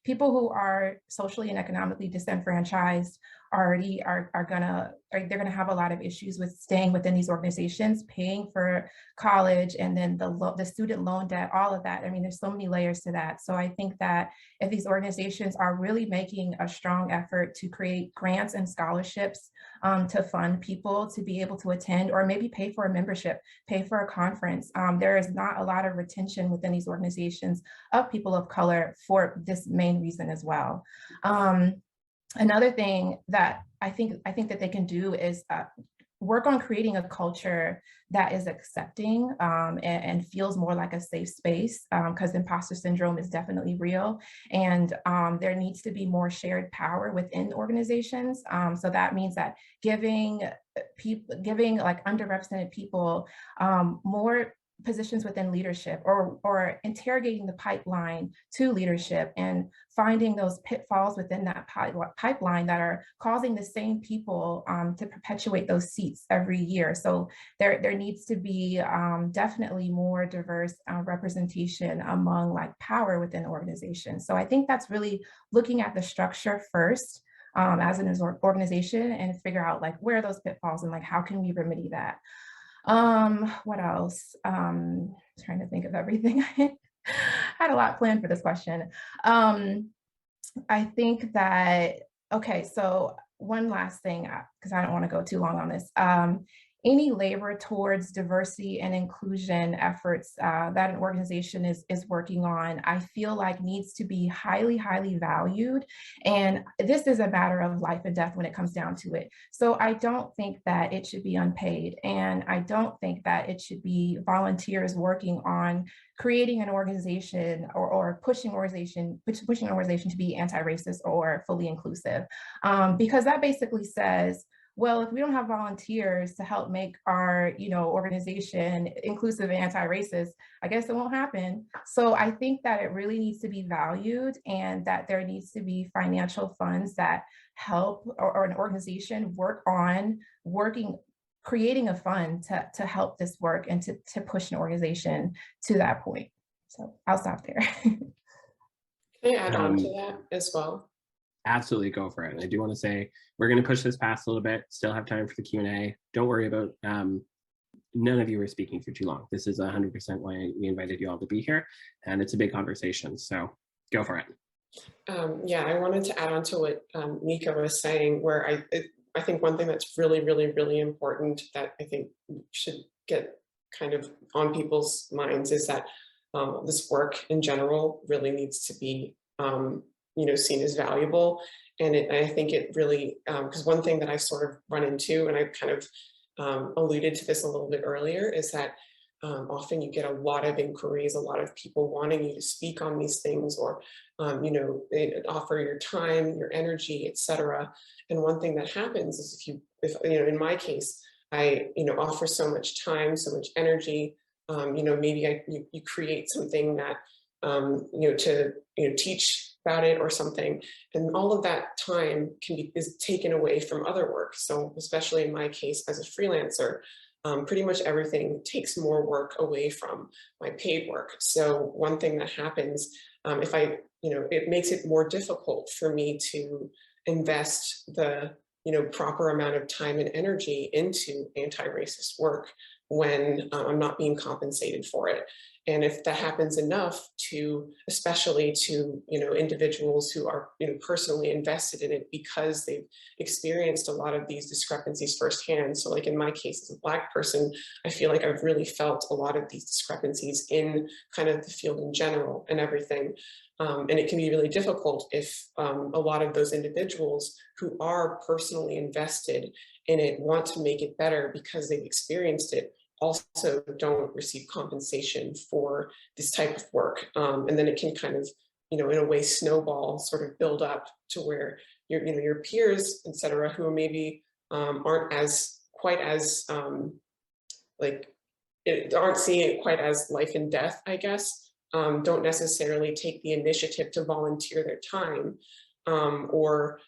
people who are socially and economically disenfranchised already they're gonna have a lot of issues with staying within these organizations, paying for college, and then the student loan debt, all of that. I mean, there's so many layers to that. So I think that if these organizations are really making a strong effort to create grants and scholarships to fund people to be able to attend, or maybe pay for a membership, pay for a conference, there is not a lot of retention within these organizations of people of color for this main reason as well. Another thing that I think that they can do is work on creating a culture that is accepting and feels more like a safe space, because imposter syndrome is definitely real. And there needs to be more shared power within organizations. So that means that giving like underrepresented people more positions within leadership, or interrogating the pipeline to leadership and finding those pitfalls within that pipeline that are causing the same people to perpetuate those seats every year. So there needs to be definitely more diverse representation among like power within organizations. So I think that's really looking at the structure first as an organization, and figure out like where are those pitfalls and like how can we remedy that. What else? Trying to think of everything. I had a lot planned for this question. I think that, okay, so one last thing, because I don't want to go too long on this. Any labor towards diversity and inclusion efforts that an organization is working on, I feel like needs to be highly, highly valued. And this is a matter of life and death when it comes down to it. So I don't think that it should be unpaid. And I don't think that it should be volunteers working on creating an organization or pushing an organization to be anti-racist or fully inclusive. Because that basically says, well, if we don't have volunteers to help make our, organization inclusive and anti-racist, I guess it won't happen. So I think that it really needs to be valued, and that there needs to be financial funds that help, or an organization creating a fund to help this work and to push an organization to that point. So I'll stop there. Can I add on to that as well? Absolutely, go for it. And I do want to say, we're going to push this past a little bit, still have time for the Q&A. Don't worry about, none of you are speaking for too long. This is 100% why we invited you all to be here, and it's a big conversation, so go for it. Yeah, I wanted to add on to what Nika was saying, where I think one thing that's really, really, really important that I think should get kind of on people's minds is that this work in general really needs to be seen as valuable. And I think it really, because one thing that I've sort of run into, and I kind of alluded to this a little bit earlier, is that often you get a lot of inquiries, a lot of people wanting you to speak on these things, or offer your time, your energy, etc. And one thing that happens is if in my case, I offer so much time, so much energy, maybe you create something that to teach about it or something, and all of that time is taken away from other work. So especially in my case as a freelancer, pretty much everything takes more work away from my paid work. So one thing that happens, if I, it makes it more difficult for me to invest the proper amount of time and energy into anti-racist work when I'm not being compensated for it. And if that happens enough especially to individuals who are personally invested in it because they've experienced a lot of these discrepancies firsthand. So like in my case as a Black person, I feel like I've really felt a lot of these discrepancies in kind of the field in general and everything. And it can be really difficult if a lot of those individuals who are personally invested in it want to make it better because they've experienced it, also don't receive compensation for this type of work. And then it can kind of, in a way, snowball, sort of build up to where your peers, et cetera, who maybe aren't quite as aren't seeing it quite as life and death, I guess, don't necessarily take the initiative to volunteer their time or,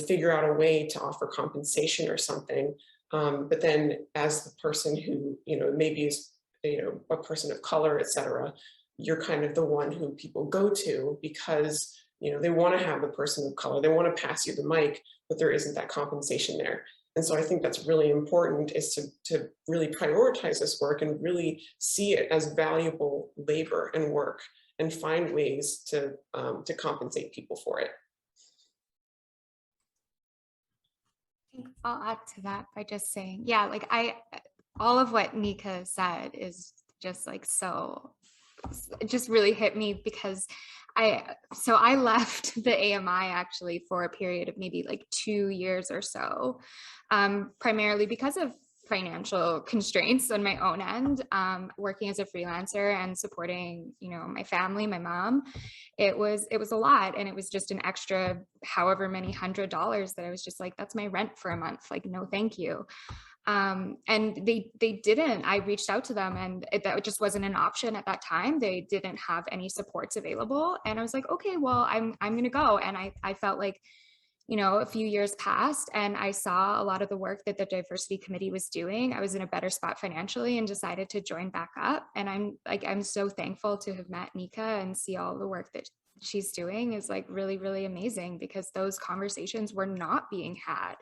figure out a way to offer compensation or something. But then as the person who, maybe is, a person of color, et cetera, you're kind of the one who people go to because, they want to have the person of color, they want to pass you the mic, but there isn't that compensation there. And so I think that's really important, is to really prioritize this work and really see it as valuable labor and work and find ways to compensate people for it. I'll add to that by just saying, yeah, like all of what Nika said is just like, so it just really hit me because I left the AMI actually for a period of maybe like 2 years or so, primarily because of financial constraints on my own end, working as a freelancer and supporting, you know, my family, my mom. It was a lot, and it was just an extra however many $100 that I was just like, that's my rent for a month, like, no thank you. And they didn't. I reached out to them, and that just wasn't an option at that time. They didn't have any supports available, and I was like, okay, well, I'm gonna go. And I felt like, you know, a few years passed and I saw a lot of the work that the diversity committee was doing. I was in a better spot financially and decided to join back up. And I'm so thankful to have met Nika and see all the work that she's doing is like really, really amazing, because those conversations were not being had.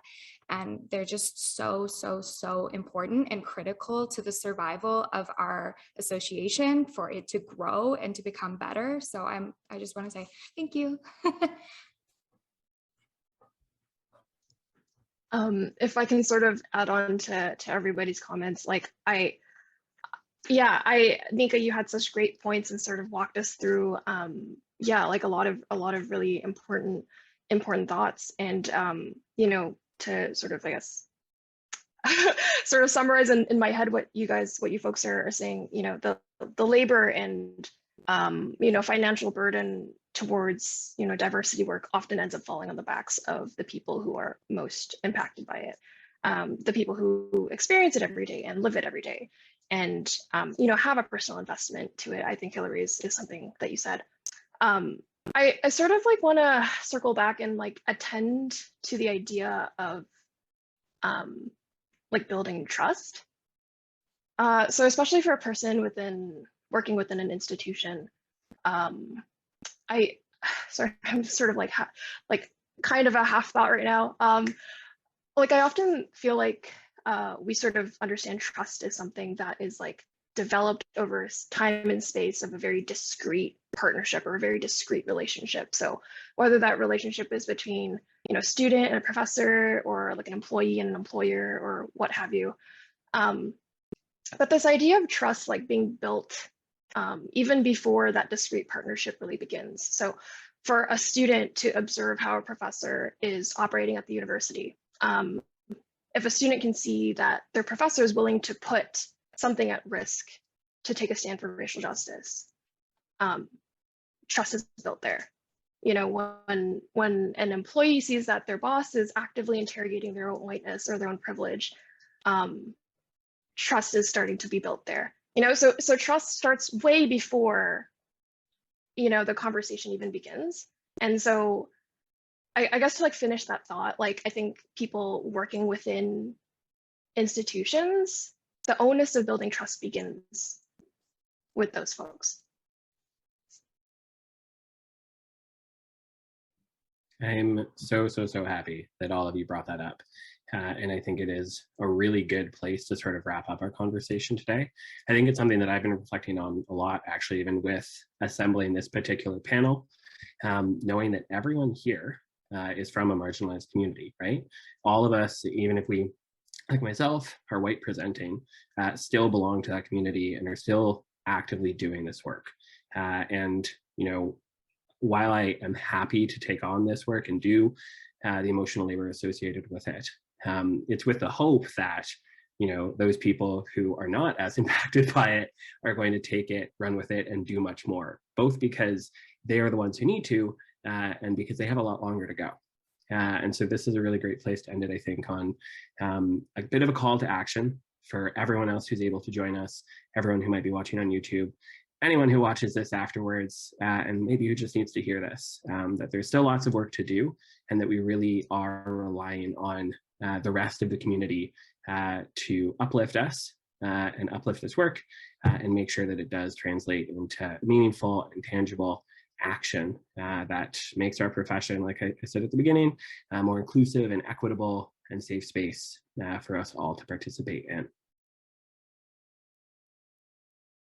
And they're just so, so, so important and critical to the survival of our association, for it to grow and to become better. So I just want to say thank you. If I can sort of add on to everybody's comments, like Nika, you had such great points and sort of walked us through, like a lot of really important thoughts. And, you know, to sort of, I guess, sort of summarize in my head what you folks are saying, you know, the labor and, you know, financial burden towards, you know, diversity work often ends up falling on the backs of the people who are most impacted by it, the people who experience it every day and live it every day, and you know, have a personal investment to it. I think Hillary is something that you said. I sort of like want to circle back and like attend to the idea of like building trust. So especially for a person working within an institution, I'm sort of like kind of a half thought right now. Like I often feel like we sort of understand trust as something that is like developed over time and space of a very discrete partnership or a very discrete relationship. So whether that relationship is between, you know, student and a professor, or like an employee and an employer, or what have you. But this idea of trust like being built even before that discrete partnership really begins. So for a student to observe how a professor is operating at the university, if a student can see that their professor is willing to put something at risk to take a stand for racial justice, trust is built there. You know, when an employee sees that their boss is actively interrogating their own whiteness or their own privilege, trust is starting to be built there. You know, so trust starts way before, you know, the conversation even begins. And so I guess to like finish that thought, like I think people working within institutions, the onus of building trust begins with those folks. I'm so happy that all of you brought that up. And I think it is a really good place to sort of wrap up our conversation today. I think it's something that I've been reflecting on a lot, actually, even with assembling this particular panel, knowing that everyone here is from a marginalized community, right? All of us, even if we, like myself, are white presenting, still belong to that community and are still actively doing this work. And, you know, while I am happy to take on this work and do the emotional labor associated with it, it's with the hope that, you know, those people who are not as impacted by it are going to take it, run with it, and do much more, both because they are the ones who need to, and because they have a lot longer to go. And so this is a really great place to end it, I think, on a bit of a call to action for everyone else who's able to join us, everyone who might be watching on YouTube, anyone who watches this afterwards, and maybe who just needs to hear this, that there's still lots of work to do, and that we really are relying on the rest of the community to uplift us and uplift this work, and make sure that it does translate into meaningful and tangible action that makes our profession, like I said at the beginning, more inclusive and equitable and safe space for us all to participate in.